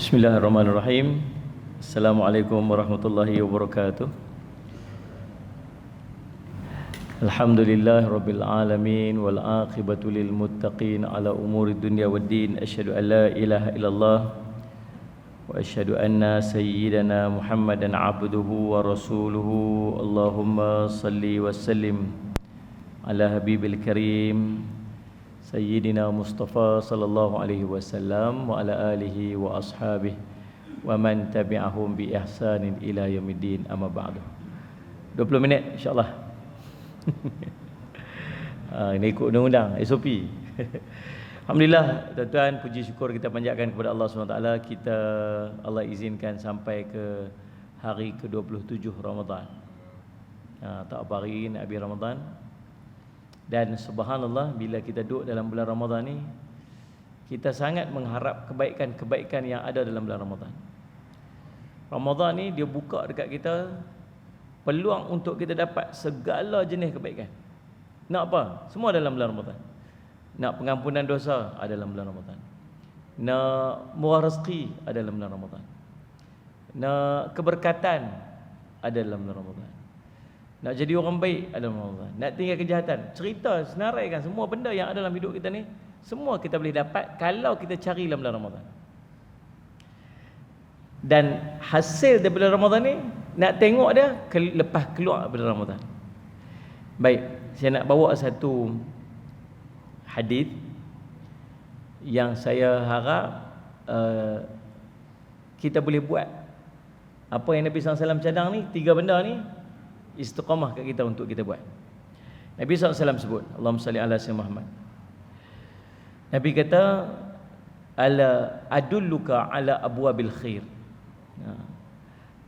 Bismillahirrahmanirrahim. Assalamualaikum warahmatullahi wabarakatuh. Alhamdulillah rabbil alamin wal aqibatu lil muttaqin ala umuri dunya waddin. Asyhadu an la ilaha illallah wa asyhadu anna sayyidana Muhammadan abduhu wa rasuluhu. Allahumma salli wa sallim ala habibil karim Sayyidina Mustafa sallallahu alaihi wasallam wa ala alihi wa ashabihi wa man tabi'ahum bi ihsanin ila yaumiddin, amma ba'du. 20 minit insya-Allah. Ini ikut undang-undang SOP. Alhamdulillah, tuan-tuan, puji syukur kita panjatkan kepada Allah SWT. Allah izinkan sampai ke hari ke-27 Ramadan. Tak apa hari nak habis Ramadan. Dan subhanallah, bila kita duduk dalam bulan Ramadan ni, kita sangat mengharap kebaikan-kebaikan yang ada dalam bulan Ramadan. Ramadan ni dia buka dekat kita peluang untuk kita dapat segala jenis kebaikan. Nak apa? Semua dalam bulan Ramadan. Nak pengampunan dosa, ada dalam bulan Ramadan. Nak murah rezeki, ada dalam bulan Ramadan. Nak keberkatan, ada dalam bulan Ramadan. Nak jadi orang baik, ada dalam Ramadan. Nak tinggal kejahatan, cerita, senaraikan semua benda yang ada dalam hidup kita ni, semua kita boleh dapat kalau kita cari dalam bulan Ramadan. Dan hasil daripada Ramadan ni, nak tengok dia lepas keluar daripada Ramadan. Baik, saya nak bawa satu hadis yang saya harap kita boleh buat. Apa yang Nabi SAW cadang ni, 3 benda ni, istiqamah kat kita untuk kita buat. Nabi SAW sebut, Allahumma salli ala sayyidina Muhammad. Nabi kata, ala adulluka ala abwabil khair.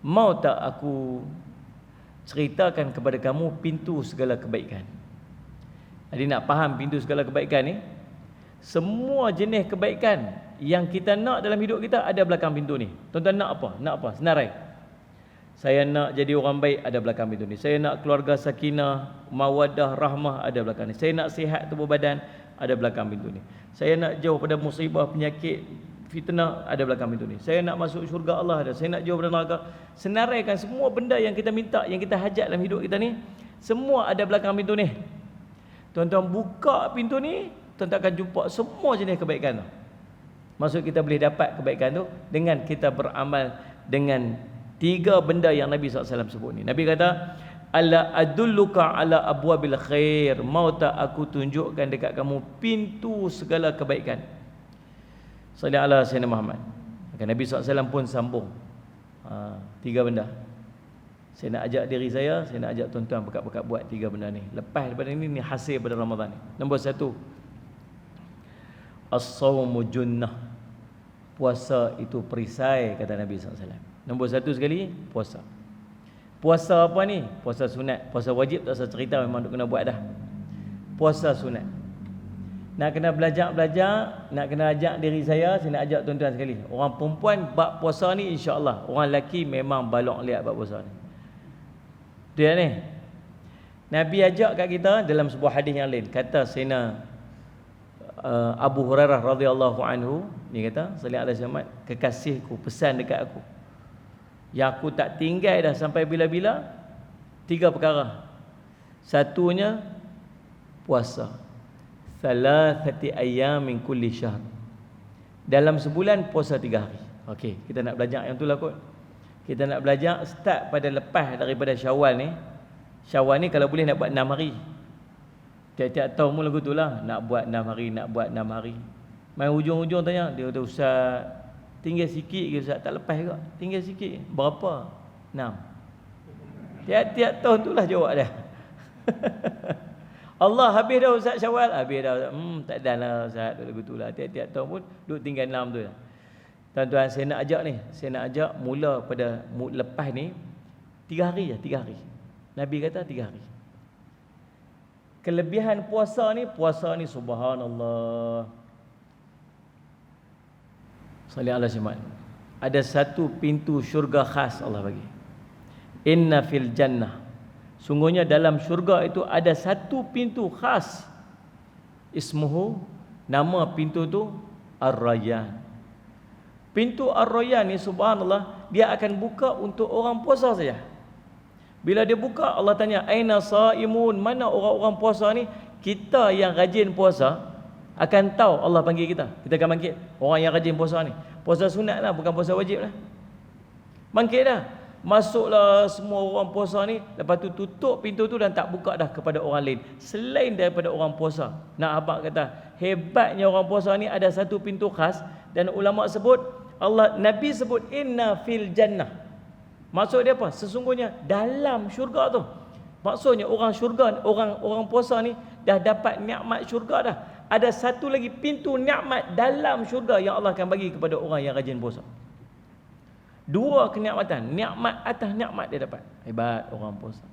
Mau tak aku ceritakan kepada kamu pintu segala kebaikan? Jadi nak faham pintu segala kebaikan ni, semua jenis kebaikan yang kita nak dalam hidup kita ada belakang pintu ni. Tuan-tuan nak apa? Nak apa? Senarai. Saya nak jadi orang baik, ada belakang pintu ni. Saya nak keluarga sakinah, mawaddah, rahmah, ada belakang ni. Saya nak sihat tubuh badan, ada belakang pintu ni. Saya nak jauh pada musibah, penyakit, fitnah, ada belakang pintu ni. Saya nak masuk syurga Allah, ada. Saya nak jauh pada neraka. Senaraikan semua benda yang kita minta, yang kita hajat dalam hidup kita ni, semua ada belakang pintu ni. Tuan-tuan buka pintu ni, tuan-tuan akan jumpa semua jenis kebaikan tu. Maksud kita boleh dapat kebaikan tu dengan kita beramal dengan 3 benda yang Nabi SAW sebut ni. Nabi kata, ala adulluka ala abwabil khair. Mau tak aku tunjukkan dekat kamu pintu segala kebaikan? Sallallahu alaihi wasallam Muhammad. Maka Nabi SAW pun sambung 3 benda. Saya nak ajak diri saya nak ajak tuan-tuan pekat-pekat buat 3 benda ni. Lepas daripada ni hasil pada Ramadan ni. Nombor 1, as-sawmu junnah. Puasa itu perisai, kata Nabi SAW. Nombor 1 sekali, puasa. Puasa apa ni? Puasa sunat. Puasa wajib tak usah cerita, memang kena buat dah. Puasa sunat. Nak kena belajar, nak kena ajak diri saya nak ajak tuan-tuan sekali. Orang perempuan bab puasa ni insya-Allah. Orang lelaki memang balok lihat bab puasa ni. Dia ni. Nabi ajak kat kita dalam sebuah hadis yang lain. Kata Sayyidina Abu Hurairah radhiyallahu anhu, ni kata, sallallahu alaihi wasallam, kekasihku pesan dekat aku, yang aku tak tinggal dah sampai bila-bila, 3 perkara. Satunya puasa. Thalathati ayyamin kulli syahr. Dalam sebulan puasa 3 hari. Okey, kita nak belajar yang tu lah kot. Kita nak belajar start pada lepas daripada Syawal ni. Syawal ni kalau boleh nak buat 6 hari. Tiap-tiap tahun pun lagu tu lah, nak buat 6 hari, nak buat 6 hari. Main hujung-hujung tanya, dia kata, Ustaz, tinggal sikit ke Ustaz? Tak lepas ke? Tinggal sikit. Berapa? 6. Tiap-tiap tahun tu lah jawab dia. Allah, habis dah Ustaz Syawal? Habis dah. Tak dah lah Ustaz, lagu tu lah. Tiap-tiap tahun pun duduk tinggal 6 tu lah. Tuan-tuan, saya nak ajak ni. Saya nak ajak mula pada lepas ni 3 hari je, 3 hari. Nabi kata 3 hari. Kelebihan puasa ni subhanallah. Sallallahu alaihi wasallam. Ada satu pintu syurga khas Allah bagi. Inna fil jannah. Sungguhnya dalam syurga itu ada satu pintu khas. Ismuhu, nama pintu tu Ar-Rayyan. Pintu Ar-Rayyan ni subhanallah, dia akan buka untuk orang puasa saja. Bila dia buka, Allah tanya, aina saimun, mana orang-orang puasa ni? Kita yang rajin puasa akan tahu, Allah panggil kita. Kita akan bangkit. Orang yang rajin puasa ni, puasa sunat lah, bukan puasa wajib lah. Bangkit dah. Masuklah semua orang puasa ni. Lepas tu tutup pintu tu dan tak buka dah kepada orang lain selain daripada orang puasa. Nak abang kata, hebatnya orang puasa ni ada satu pintu khas. Dan ulama sebut, Nabi sebut inna fil jannah. Maksud dia apa? Sesungguhnya dalam syurga tu. Maksudnya orang syurga, orang puasa ni dah dapat nikmat syurga dah. Ada satu lagi pintu nikmat dalam syurga yang Allah akan bagi kepada orang yang rajin puasa. Dua kenikmatan, nikmat atas nikmat dia dapat. Hebat orang puasa.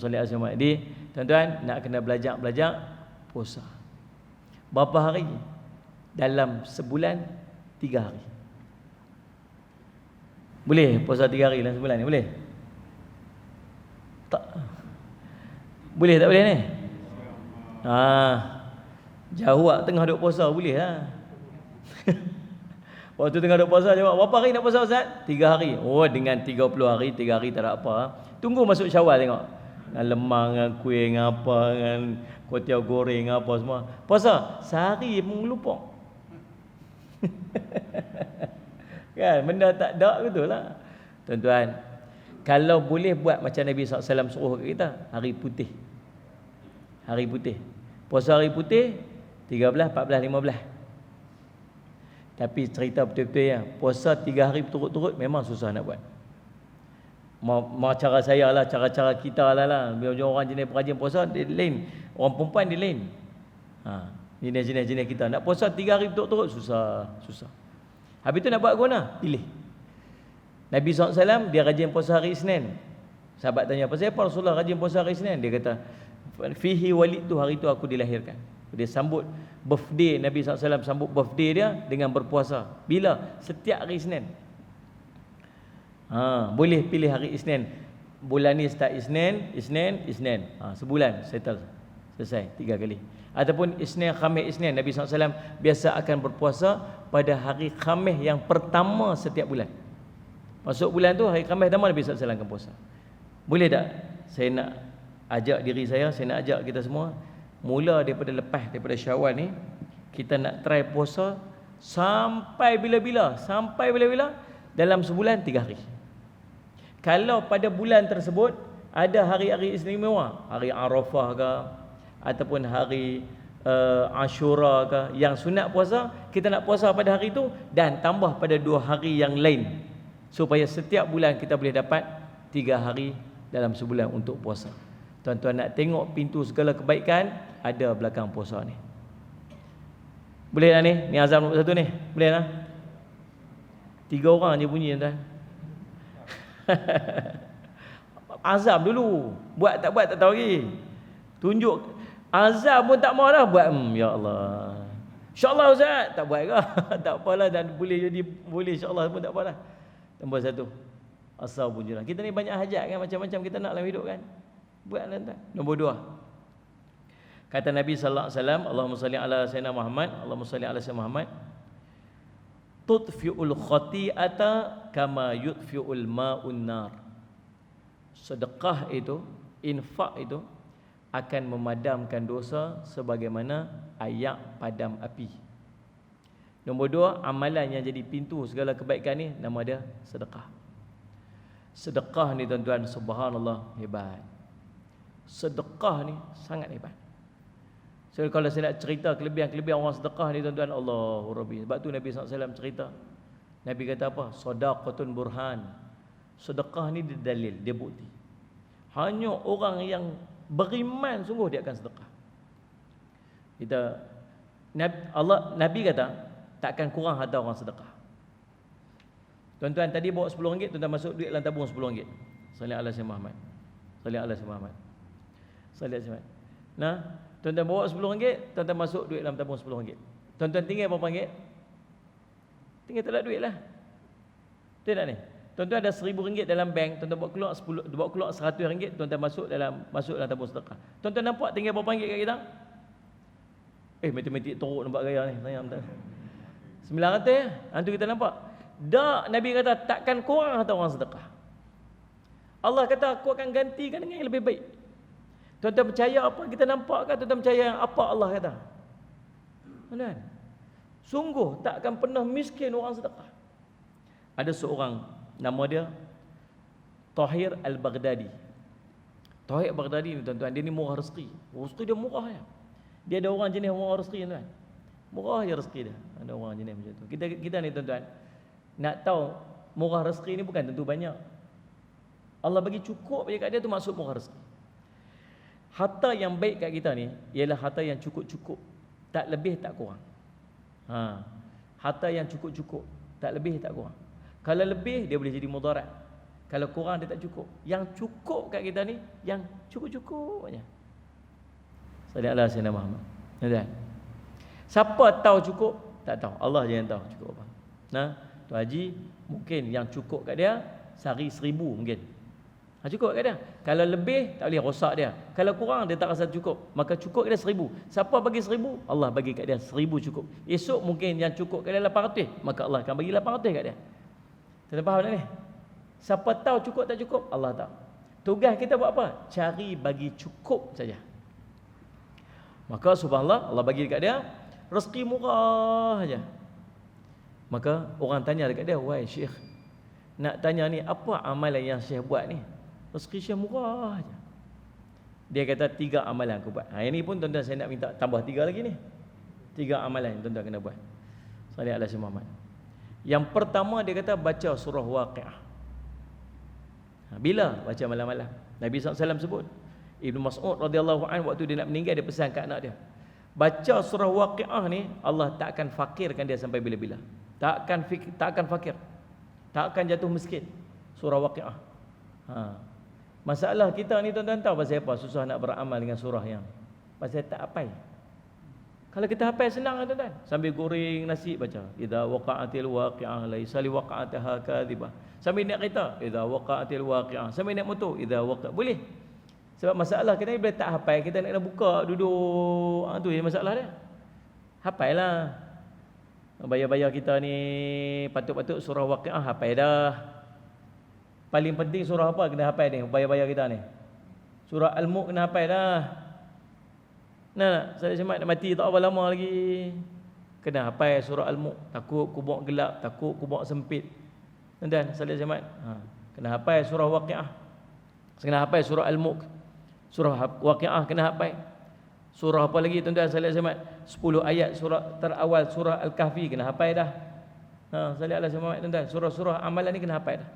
Salih Azam. Jadi tuan-tuan nak kena belajar puasa. Berapa hari? Dalam sebulan 3 hari. Boleh puasa 3 hari dalam sebulan ni? Boleh? Tak. Boleh tak boleh ni? Jauh tengah duk puasa boleh lah. Waktu tengah duk puasa jawab, berapa hari nak puasa Ustaz? 3 hari. Oh, dengan 30 hari, 3 hari tak ada apa. Tunggu masuk Syawal tengok. Dengan lemang, dengan kuih, dengan apa, dengan kuatiau goreng, apa semua. Puasa sehari pun lupa. Kan, benda tak ada betul lah. Tuan-tuan, kalau boleh buat macam Nabi SAW suruh kita, hari putih. Hari putih. Puasa hari putih 13, 14, 15. Tapi cerita betul-betul ya, puasa 3 hari berturut-turut memang susah nak buat. Mau cara saya lah, cara-cara kita lah. Biar orang jenis perajin puasa dia lain, orang perempuan dia lain. Jenis kita nak puasa 3 hari berturut-turut susah. Habis tu nak buat guna, pilih. Nabi SAW dia rajin puasa hari Isnin. Sahabat tanya, pasal apa Rasulullah rajin puasa hari Isnin? Dia kata, fihi walid tu, hari tu aku dilahirkan. Dia sambut birthday Nabi SAW, sambut birthday dia dengan berpuasa. Bila? Setiap hari Isnin. Boleh pilih hari Isnin. Bulan ni start Isnin. Sebulan settle. Selesai 3 kali. Ataupun Isnin, Khamis, Isnin. Nabi SAW biasa akan berpuasa pada hari Khamis yang pertama setiap bulan. Masuk bulan tu, hari Khamis pertama Nabi SAW akan puasa. Boleh tak? Saya nak ajak diri saya nak ajak kita semua, mula daripada Syawal ni, kita nak try puasa sampai bila-bila? Dalam sebulan 3 hari. Kalau pada bulan tersebut ada hari-hari istimewa, hari Arafah ke, ataupun hari Ashura ke, yang sunat puasa, kita nak puasa pada hari itu dan tambah pada 2 hari yang lain, supaya setiap bulan kita boleh dapat 3 hari dalam sebulan untuk puasa. Tuan-tuan nak tengok pintu segala kebaikan ada belakang puasa ni. Boleh lah ni? Ni azam nombor 1 ni. Boleh lah? 3 orang je bunyi tuan. Azam dulu. Buat tak tahu lagi. Tunjuk. Azam pun tak mahu dah buat. Ya Allah. InsyaAllah Ustaz. Tak buat ke? Tak apalah. Dan boleh jadi boleh insyaAllah pun tak apalah. Nombor 1. Asal bunyi lah. Kita ni banyak hajat kan. Macam-macam kita nak dalam hidup kan. Buatlah tuan. Nombor 2. Kata Nabi sallallahu alaihi wasallam, Allahumma salli ala sayyidina Muhammad, Allahumma salli ala sayyidina Muhammad. Tudfi'ul khati'ata kama yudfi'ul ma'un nar. Sedekah itu, infak itu akan memadamkan dosa sebagaimana ayak padam api. Nombor 2, amalan yang jadi pintu segala kebaikan ni nama dia sedekah. Sedekah ni tuan-tuan, subhanallah, hebat. Sedekah ni sangat hebat. So, kalau saya nak cerita kelebihan-kelebihan orang sedekah ni tuan-tuan, Allahu Rabbi. Sebab tu Nabi SAW cerita. Nabi kata apa? Sadaqatun burhan. Sedekah ni dia dalil, dia bukti. Hanya orang yang beriman sungguh dia akan sedekah. Nabi kata takkan kurang harta orang sedekah. Tuan-tuan tadi bawa RM10, tuan-tuan masuk duit dalam tabung RM10. Salli ala sayyidina Muhammad. Salli ala sayyidina Muhammad. Salli ala sayyidina Muhammad. Nah, tuan-tuan bawa RM10, tuan-tuan masuk duit dalam tabung RM10. Tuan-tuan tinggal berapa ringgit? Tinggal tolak duit lah. Betul tak ni? Tuan-tuan ada RM1,000 dalam bank, tuan-tuan bawa keluar RM100, tuan-tuan masuk dalam tabung sedekah. Tuan-tuan nampak tinggal berapa ringgit kat kita? Matematik teruk nampak gaya ni. Tanya bentar. 900 antu kita nampak. Tak, Nabi kata takkan kurang harta orang sedekah. Allah kata aku akan gantikan dengan yang lebih baik. Tuan-tuan percaya apa kita nampak kan? Tuan-tuan percaya yang apa Allah kata? Kan? Sungguh tak akan pernah miskin orang sedekah. Ada seorang nama dia Tahir Al-Baghdadi. Tahir Al-Baghdadi ni tuan-tuan, dia ni murah rezeki. Rezeki dia murah ya. Dia ada orang jenis murah rezeki tuan. Murah je rezeki dia. Ada orang jenis macam tu. Kita ni tuan-tuan, nak tahu murah rezeki ni bukan tentu banyak. Allah bagi cukup je kat dia tu maksud murah rezeki. Harta yang baik kat kita ni ialah harta yang cukup-cukup, tak lebih tak kurang. Harta yang cukup-cukup, tak lebih tak kurang. Kalau lebih dia boleh jadi mudarat. Kalau kurang dia tak cukup. Yang cukup kat kita ni yang cukup-cukup aja. Sallallahu alaihi wasallam. Nampak? Siapa tahu cukup? Tak tahu. Allah je yang tahu cukup apa. Nah, tu haji mungkin yang cukup kat dia sehari 1000 mungkin. Cukup kat dia. Kalau lebih tak boleh rosak dia. Kalau kurang dia tak rasa cukup, maka cukup kat dia 1000. Siapa bagi 1000? Allah bagi kat dia 1000 cukup. Esok mungkin yang cukup kat dia 800, maka Allah akan bagi 800 kat dia. Tuan faham tak ni? Siapa tahu cukup tak cukup? Allah tahu. Tugas kita buat apa? Cari bagi cukup saja. Maka subhanallah, Allah bagi dekat dia rezeki murah aja. Maka orang tanya dekat dia, "Wahai Syekh, nak tanya ni apa amalan yang Syekh buat ni? Rezeki Syekh murah aja." Dia kata 3 amalan aku buat. Yang ni pun tuan-tuan saya nak minta tambah 3 lagi ni. 3 amalan yang tuan-tuan kena buat. Sallallahu alaihi wasallam. Yang pertama dia kata baca surah Waqiah. Bila? Baca malam-malam. Nabi SAW sebut. Ibnu Mas'ud radhiyallahu anhu waktu dia nak meninggal dia pesan kat anak dia. Baca surah Waqiah ni Allah tak akan fakirkan dia sampai bila-bila. Tak akan fakir. Tak akan jatuh miskin. Surah Waqiah. Masalah kita ni tuan-tuan tahu pasal apa? Susah nak beramal dengan surah yang pasal tak hafal. Kalau kita hafal senang tuan-tuan. Sambil goreng nasi baca. Idza waqa'atil waqi'ah laisa liwaqa'ataha kadhibah. Sambil naik kereta, idza waqa'atil waqi'ah. Sambil naik motor, idza boleh. Sebab masalah kita ni bila tak hafal, kita nak kena buka duduk. Tu je masalah dia. Hafallah. Bayar-bayar kita ni patut-patut surah Waqiah hafal dah. Paling penting surah apa kena hafal ni bayar-bayar kita ni? Surah Al-Mulk kena hafal dah. Nah, saya semat nak mati tak apa lama lagi. Kena hafal surah Al-Mulk. Takut kubur gelap, takut kubur sempit. Dan saya semat. Kena hafal surah Waqiah. Kena hafal surah Al-Mulk. Surah Waqiah kena hafal. Surah apa lagi tuan-tuan saya semat? 10 ayat surah terawal surah Al-Kahfi kena hafal dah. Sallallahu alaihi wasallam tuan-tuan. Surah-surah amalan ni kena hafal dah.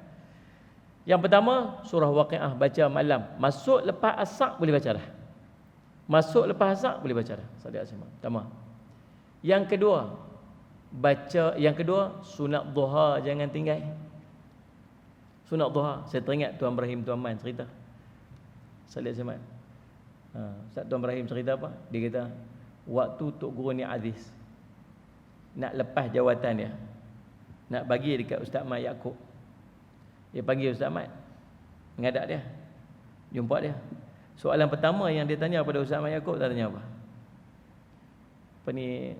Yang pertama surah Waqiah baca malam. Masuk lepas asar boleh baca dah. Masuk lepas asar boleh baca dah. Sallallahu alaihi wasallam. Pertama. Yang kedua sunat duha jangan tinggal. Sunat duha. Saya teringat Tuan Ibrahim Tuan Man cerita. Sallallahu alaihi wasallam. Ustaz Tuan Ibrahim cerita apa? Dia kata waktu Tok Guru ni Aziz nak lepas jawatan dia, nak bagi dekat Ustaz Mat Yaakob. Dia panggil Ustaz Mat, menghadap dia, jumpa dia. Soalan pertama yang dia tanya pada Ustaz Mat Yaakob, dia tanya apa? Apa ni,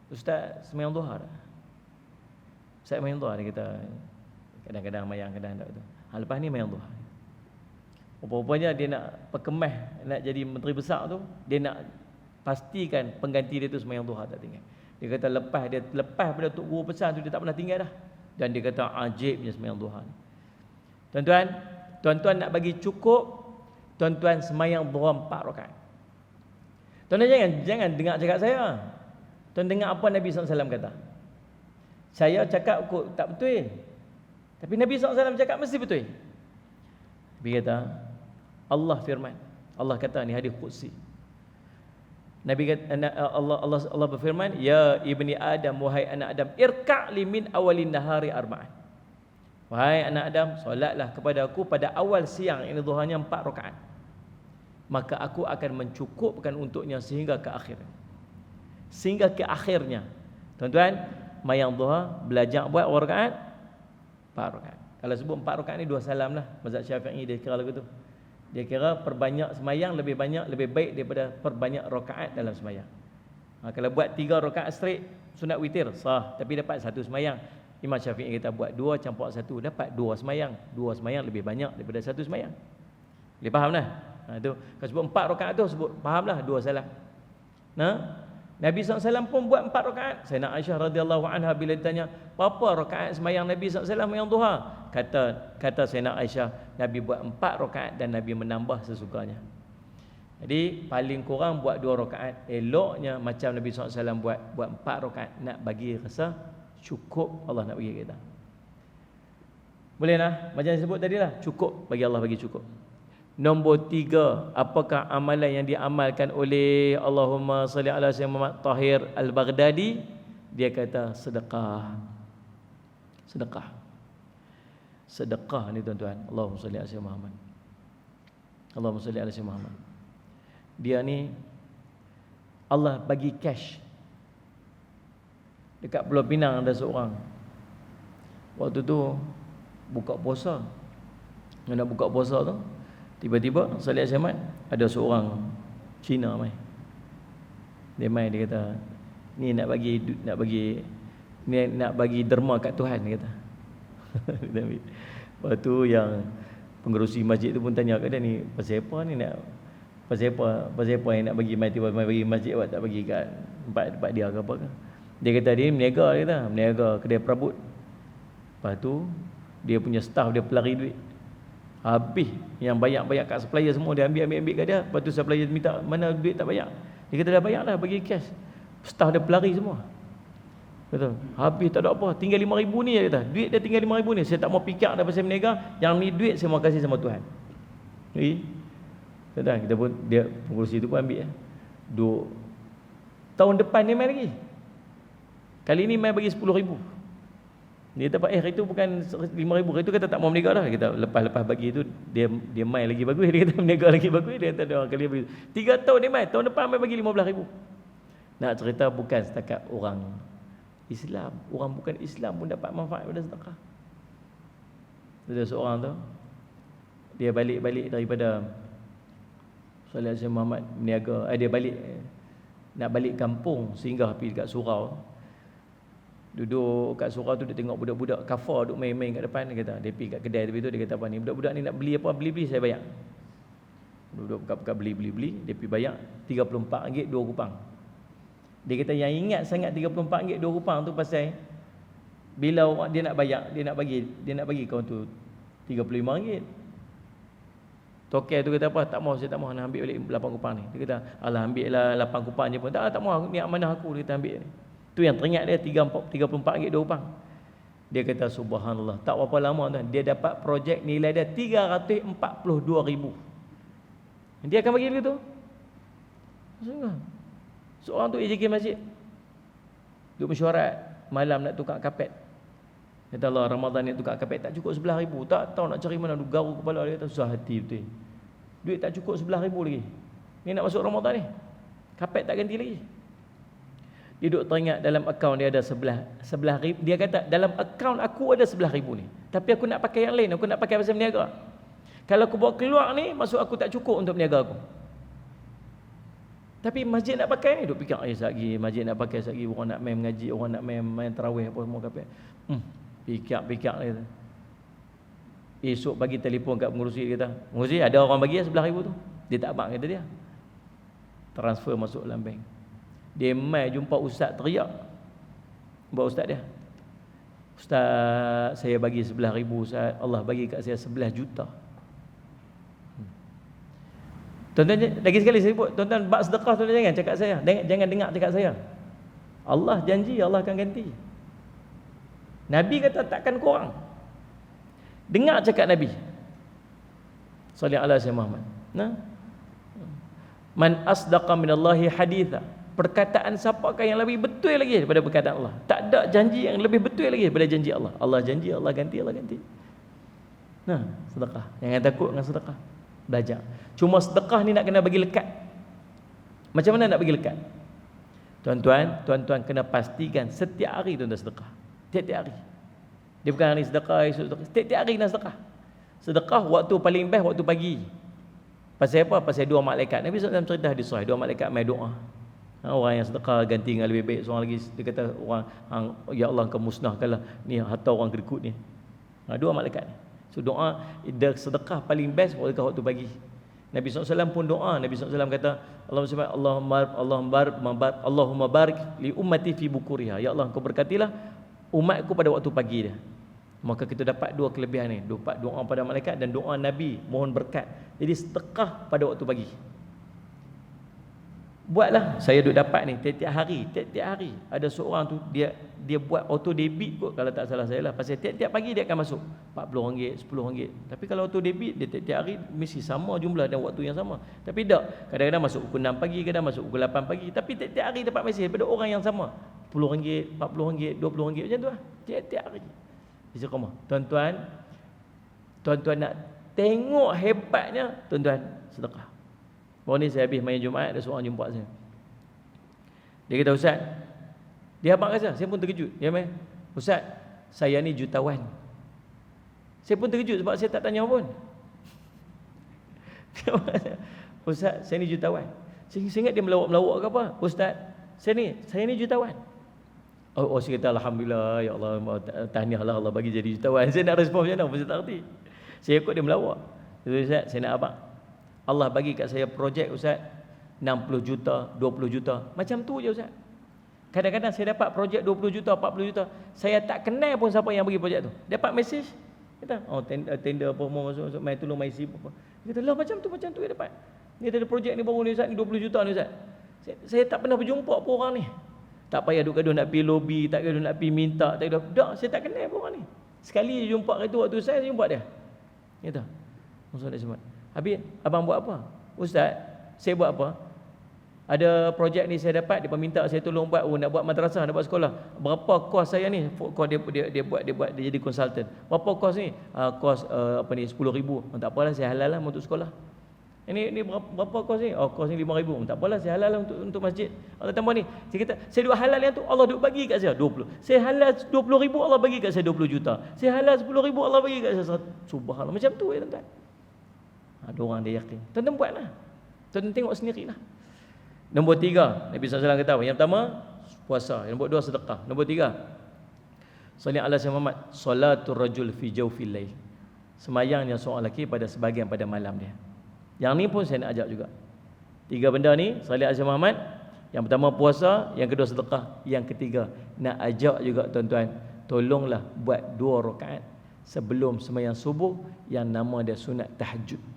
Ustaz sembahyang duha tak? Ustaz sembahyang duha, dia kata kadang-kadang mayang, kadang tak betul. Lepas ni sembahyang duha. Rupanya dia nak perkemah, nak jadi menteri besar tu, dia nak pastikan pengganti dia tu sembahyang duha tak tinggal. Dia kata lepas pada Tok Guru pesan tu dia tak pernah tinggal dah. Dan dia kata ajibnya sembahyang duha ni. Tuan-tuan nak bagi cukup, tuan-tuan sembahyang duha 4 rakaat. Tuan-tuan jangan dengar cakap saya. Tuan dengar apa Nabi SAW kata. Saya cakap kok tak betul. Tapi Nabi SAW cakap mesti betul. Nabi kata, Allah firman. Allah kata ni hadis qudsi. Nabi kata Allah berfirman, ya ibni Adam, wahai anak Adam, irka' li min awalin nahari arba'an. Wahai anak Adam, solatlah kepada aku pada awal siang, ini duhanya 4 rakaat. Maka aku akan mencukupkan untuknya sehingga ke akhirnya. Sehingga ke akhirnya. Tuan-tuan, mayang duha belajar buat berapa rakaat? 4 rakaat. Kalau sebut 4 rakaat ni 2 salam lah. Mazhab Syafi'i dia kira lagu tu. Dia kira perbanyak semayang lebih baik daripada perbanyak rakaat dalam semayang. Kalau buat 3 rakaat straight sunat witir sah, tapi dapat 1 semayang. Imam Syafi'i kata buat 2 campur 1 dapat 2 semayang. 2 semayang lebih banyak daripada 1 semayang. Boleh faham dah? Tu kalau sebut 4 rakaat tu sebut fahamlah 2 salah. Nabi SAW pun buat 4 rakaat. Sayyidina Aisyah radhiyallahu anha bila ditanya, "Berapa rakaat semayang Nabi SAW yang duha?" Kata Sayyidina Aisyah, Nabi buat 4 rakaat dan Nabi menambah sesukanya. Jadi paling kurang buat 2 rakaat. Eloknya macam Nabi SAW buat 4 rakaat, nak bagi rasa cukup Allah nak bagi kita. Boleh lah, macam yang sebut tadi lah, cukup, bagi Allah bagi cukup. Nombor 3, apakah amalan yang diamalkan oleh Allahumma salli ala sayyidina Muhammad Tahir Al-Baghdadi? Dia kata sedekah. Sedekah ni tuan-tuan. Allahumma salli ala sayyidina Muhammad. Allahumma salli ala sayyidina Muhammad. Dia ni Allah bagi cash. Dekat Pulau Pinang ada seorang. Waktu tu buka puasa. Nak buka puasa tu, tiba-tiba Salih Ahmad ada seorang Cina mai. Dia kata, ni nak bagi derma kat Tuhan, dia kata. Lepas tu yang pengerusi masjid tu pun tanya kat dia, ni pasal apa ni nak pasal apa yang nak bagi masjid awak tak bagi kat tempat dia ke apa ke? Dia kata dia meniaga kedai perabot. Lepas tu dia punya staff dia pelari duit. Habis yang banyak-banyak kat supplier semua dia ambil kat dia. Lepas tu supplier minta mana duit tak bayar. Dia kata dah bayar dah, bagi cash. Staff dia pelari semua. Betul. Habis tak ada apa, tinggal 5,000 ni dia kata. Duit dia tinggal 5,000 ni. Saya tak mau fikir dah pasal meniaga, yang ni duit saya mau kasih sama Tuhan. Kita pun dia pengurusi tu pun ambil tahun depan dia main lagi. Kali ni main bagi 10,000. Dia kata itu bukan 5,000. Itu kata tak mau meniaga dah. Kita lepas bagi tu dia main lagi bagus. Dia kata meniaga lagi bagus. Dia kata dia orang kali bagi 3 tahun dia main. Tahun depan main bagi 15,000. Nak cerita bukan setakat orang Islam. Orang bukan Islam pun dapat manfaat daripada sedekah. Ada seorang tu, dia balik daripada Salih Alaihi Muhammad meniaga, dia nak balik kampung, singgah pergi dekat surau. Duduk kat surau tu dia tengok budak-budak kafar duk main-main kat depan. Dia kata, dia pergi kat kedai tepi tu, dia kata apa ni, budak-budak ni nak beli apa, beli saya bayar. Duduk pekat-pekat beli, dia pergi bayar RM34 2 kupang. Dia kata yang ingat sangat RM34 2 kupang tu pasal bila dia nak bayar, dia nak bagi kawan tu RM35. Tokel tu kata apa? Tak mau, saya tak mau, nak ambil balik 8 kupang ni. Dia kata, alah ambil lah 8 kupang je pun. Tak mau, ni amanah aku, dia kata ambil ni. Tu yang teringat dia RM34 2 kupang. Dia kata subhanallah, tak berapa lama tu dia dapat projek nilai dia RM342,000. Dia akan bagi begitu. Seorang tu AJK masjid, duk mesyuarat malam nak tukar kapet. Kata Allah, Ramadan ni tukar kapet tak cukup RM11,000. Tak tahu nak cari mana, duk garu kepala dia. Kata susah hati betul. Duit tak cukup RM11,000 lagi. Ni nak masuk Ramadan ni, kapet tak ganti lagi. Dia duk teringat dalam akaun dia ada 11,000. Dia kata dalam akaun aku ada 11,000 ni, tapi aku nak pakai yang lain, aku nak pakai pasal meniaga. Kalau aku bawa keluar ni, masuk aku tak cukup untuk meniaga aku. Tapi masjid nak pakai ni, duk fikir lagi masjid nak pakai lagi, orang nak main mengaji, orang nak main tarawih apa semua kapet. Fikir dia. Esok pagi telefon kat pengurusi, dia kata, "Pengurusi, ada orang bagi RM11,000 tu." Dia tak abang, kata dia. Transfer masuk dalam bank. Dia mai jumpa ustaz, teriak. Buat ustaz dia, "Ustaz, saya bagi RM11,000 ustaz. Allah bagi kat saya 11 juta." Tuan-tuan, lagi sekali saya sebut, tuan-tuan bab sedekah tu jangan cakap saya. Jangan dengar cakap saya. Allah janji Allah akan ganti. Nabi kata takkan kurang. Dengar cakap Nabi sallallahu alaihi wasallam. Man asdaqa minallahi haditha. Perkataan siapakah yang lebih betul lagi daripada perkataan Allah? Tak ada janji yang lebih betul lagi daripada janji Allah. Allah janji, Allah ganti, Allah ganti. Sedekah. Jangan takut dengan sedekah. Belajar. Cuma sedekah ni nak kena bagi lekat. Macam mana nak bagi lekat? Tuan-tuan kena pastikan setiap hari tuan-tuan sedekah. Tiap-tiap hari. Dia bukan hari sedekah, esok sedekah. Tiap-tiap hari kena sedekah. Sedekah waktu paling best waktu pagi. Pasal apa? Pasal 2 malaikat. Nabi SAW cerita hadis sahih, 2 malaikat mai doa. Orang yang sedekah ganti dengan lebih baik. Seorang lagi dia kata orang ya Allah kau musnahkanlah ni harta orang kerikut ni. Dua malaikat ni. So doa sedekah paling best waktu pagi. Nabi SAW pun doa. Nabi SAW kata Allahumma barik li ummati fi bukuriha. Ya Allah kau berkatilah umatku pada waktu pagi dia. Maka kita dapat dua kelebihan ni. Dapat doa pada malaikat dan doa Nabi mohon berkat. Jadi sedekah pada waktu pagi. Buatlah, saya duk dapat ni tiap-tiap hari ada seorang tu dia buat auto debit kot kalau tak salah saya lah, pasal tiap-tiap pagi dia akan masuk RM40, RM10. Tapi kalau auto debit dia tiap-tiap hari mesti sama jumlah dan waktu yang sama. Tapi tak, kadang-kadang masuk pukul 6 pagi, kadang masuk pukul 8 pagi, tapi tiap-tiap hari dapat mesej daripada orang yang sama, RM10, RM40, RM20 macam tu lah, tiap-tiap hari. Istiqamah. Tuan-tuan nak tengok hebatnya, tuan-tuan sedekah. Baru ni saya habis main Jumaat, ada seorang jumpa saya. Dia kata, Ustaz, dia abang kata, saya pun terkejut. Dia main, Ustaz, saya ni jutawan. Saya pun terkejut sebab saya tak tanya pun. Ustaz, saya ni jutawan. Saya ingat dia melawak-melawak ke apa. Ustaz, saya ni jutawan. Oh, saya kata, Alhamdulillah, ya Allah, tahniahlah Allah bagi jadi jutawan. Saya nak respon macam mana, saya tak erti. Saya ikut dia melawak. Ustaz, saya nak abang. Allah bagi kat saya projek Ustaz 60 juta, 20 juta. Macam tu je Ustaz. Kadang-kadang saya dapat projek 20 juta, 40 juta. Saya tak kenal pun siapa yang bagi projek tu. Dapat mesej, kata, tender apa mau masuk, mai tolong mai isi apa. Dia kata, lah macam tu dia dapat. Ni ada projek ni baru ni Ustaz, ni 20 juta ni Ustaz. Saya tak pernah berjumpa pun orang ni. Tak payah duk-gaduh nak pergi lobby, tak gaduh nak pergi minta, tak gaduh. Tak, saya tak kenal pun orang ni. Sekali jumpa itu waktu saya jumpa dia. Kata, maksud dia semua. Habis, abang buat apa? Ustaz, saya buat apa? Ada projek ni saya dapat, dia minta saya tolong buat, nak buat madrasah, nak buat sekolah. Berapa kos saya ni? Kos dia jadi konsultan. Berapa kos ni? Kos ni 10,000. Tak apalah, saya halal lah untuk sekolah. Ini berapa kos ni? Kos ni 5,000. Tak apalah, saya halal lah untuk masjid. Allah tambah ni. Saya kata, saya duk halal yang tu, Allah duk bagi kat saya 20. Saya halal 20,000, Allah bagi kat saya 20 juta. Saya halal 10,000, Allah bagi kat saya 1. Subhanallah, macam tu ya tuan-tuan. Ada orang dia yakin. Tuan-tuan buatlah. Tuan-tuan tengok sendirilah. Nombor 3, Nabi SAW kata, yang pertama puasa, yang nombor 2 sedekah, nombor 3 salli ala sayyidina Muhammad, salatul rajul fi jawfil lail. Sembahyangnya seorang lelaki pada sebahagian pada malam dia. Yang ni pun saya nak ajak juga. 3 benda ni, salli ala sayyidina Muhammad, yang pertama puasa, yang kedua sedekah, yang ketiga nak ajak juga tuan-tuan, tolonglah buat 2 rakaat sebelum sembahyang subuh yang nama dia sunat tahajud.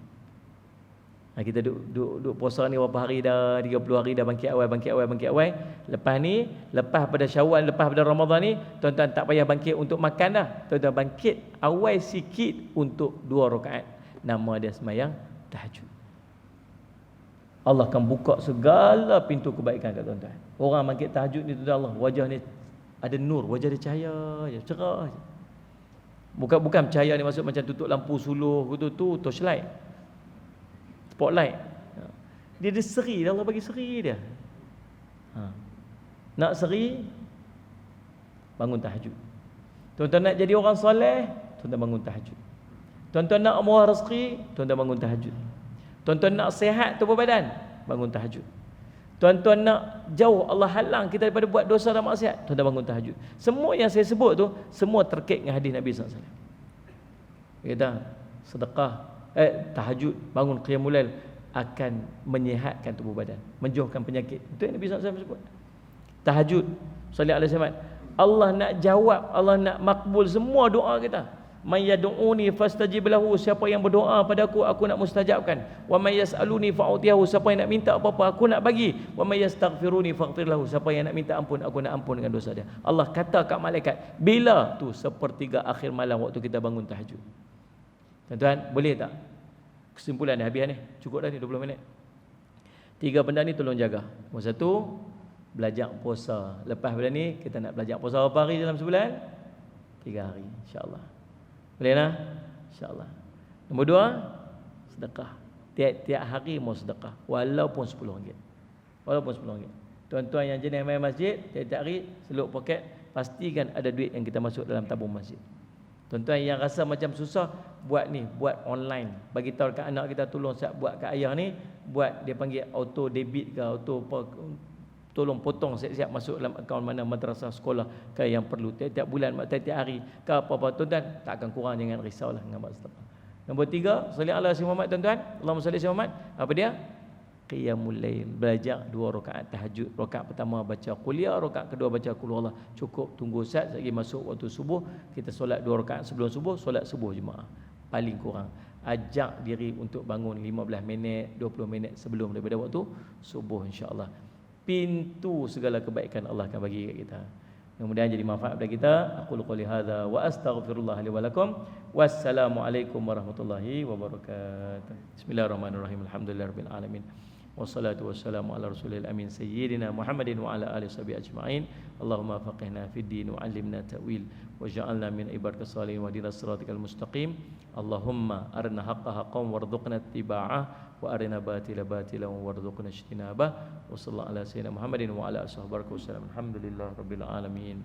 Kita duduk puasa ni berapa hari dah, 30 hari dah bangkit awal. Lepas pada Syawal, lepas pada Ramadan ni, tuan-tuan tak payah bangkit untuk makan dah. Tuan-tuan bangkit awal sikit untuk 2 rakaat. Nama dia sembahyang tahajud. Allah akan buka segala pintu kebaikan kat tuan-tuan. Orang bangkit tahajud ni tuan Allah, wajah ni ada nur, wajah dia cahaya je, cerah je. Bukan cahaya ni maksud macam tutup lampu suluh tu torchlight. Spotlight. Dia ada seri, Allah bagi seri dia. Nak seri, bangun tahajud. Tuan-tuan nak jadi orang soleh, tuan-tuan bangun tahajud. Tuan-tuan nak murah rezeki, tuan-tuan bangun tahajud. Tuan-tuan nak sihat tubuh badan, bangun tahajud. Tuan-tuan nak jauh, Allah halang kita daripada buat dosa dan maksiat, tuan-tuan bangun tahajud. Semua yang saya sebut tu, semua terkait dengan hadis Nabi SAW. Kita sedekah, tahajud, bangun qiyamul lail akan menyihatkan tubuh badan, menjauhkan penyakit. Itu yang Nabi SAW sebut. Tahajud, salli alaihi wasallam. Allah nak jawab, Allah nak makbul semua doa kita. May yad'uni fastajib lahu, siapa yang berdoa padaku, aku nak mustajabkan. Wa may yas'aluni fa'utiyahu, siapa yang nak minta apa-apa, aku nak bagi. Wa may yastaghfiruni faghfir lahu, siapa yang nak minta ampun, aku nak ampunkan dosa dia. Allah kata kat malaikat, bila tu sepertiga akhir malam waktu kita bangun tahajud. Tuan-tuan, boleh tak? Kesimpulan dah habis ni. Cukup dah ni 20 minit. 3 benda ni tolong jaga. Nombor 1, belajar puasa. Lepas bulan ni kita nak belajar puasa berapa hari dalam sebulan? 3 hari, insya-Allah. Boleh lah? Insya-Allah. Nombor 2, sedekah. Tiap-tiap hari mau sedekah walaupun RM10. Walaupun RM10. Tuan-tuan yang jenis main masjid, tiap-tiap hari seluk poket, pastikan ada duit yang kita masuk dalam tabung masjid. Tuan-tuan yang rasa macam susah, buat ni, buat online. Bagi tahu kat anak kita, tolong siap buat kat ayah ni, buat dia panggil auto debit ke auto apa, tolong potong siap-siap masuk dalam akaun mana madrasah sekolah ke yang perlu tiap-tiap bulan, tiap-tiap hari ke apa-apa tuan-tuan, tak akan kurang, jangan risaulah dengan buat sedekah. Nombor 3, salli ala Sayyidina Muhammad tuan-tuan. Allahumma salli Sayyidina Muhammad. Apa dia? Qiyamul lail, belajar 2 rakaat tahajud. Rakaat pertama baca qul ya, rakaat kedua baca qul huwallah. Cukup tunggu Ustaz lagi masuk waktu subuh, kita solat 2 rakaat sebelum subuh, solat subuh jemaah. Paling kurang ajak diri untuk bangun 15 minit, 20 minit sebelum daripada waktu subuh, insya-Allah. Pintu segala kebaikan Allah akan bagi kat kita. Mudah-mudahan jadi manfaat kepada kita. Aku qouli hadza wa astaghfirullah li wa lakum. Wassalamualaikum warahmatullahi wabarakatuh. Bismillahirrahmanirrahim. Alhamdulillahirabbil alamin. Wassalatu wassalamu ala rasulil amin sayyidina Muhammadin wa ala alihi washabihi ajma'in. Allahumma faqihna fid din wa 'allimna ta'wil waj'alna min ibadika salihin wa dinas siratikal mustaqim. Allahumma arina haqqa haqqan warzuqna ittiba'ah wa arina batila batilan warzuqna ijtinabah. Wa sallallahu ala sayyidina Muhammadin wa ala alihi wasallam. Alhamdulillahirabbil alamin.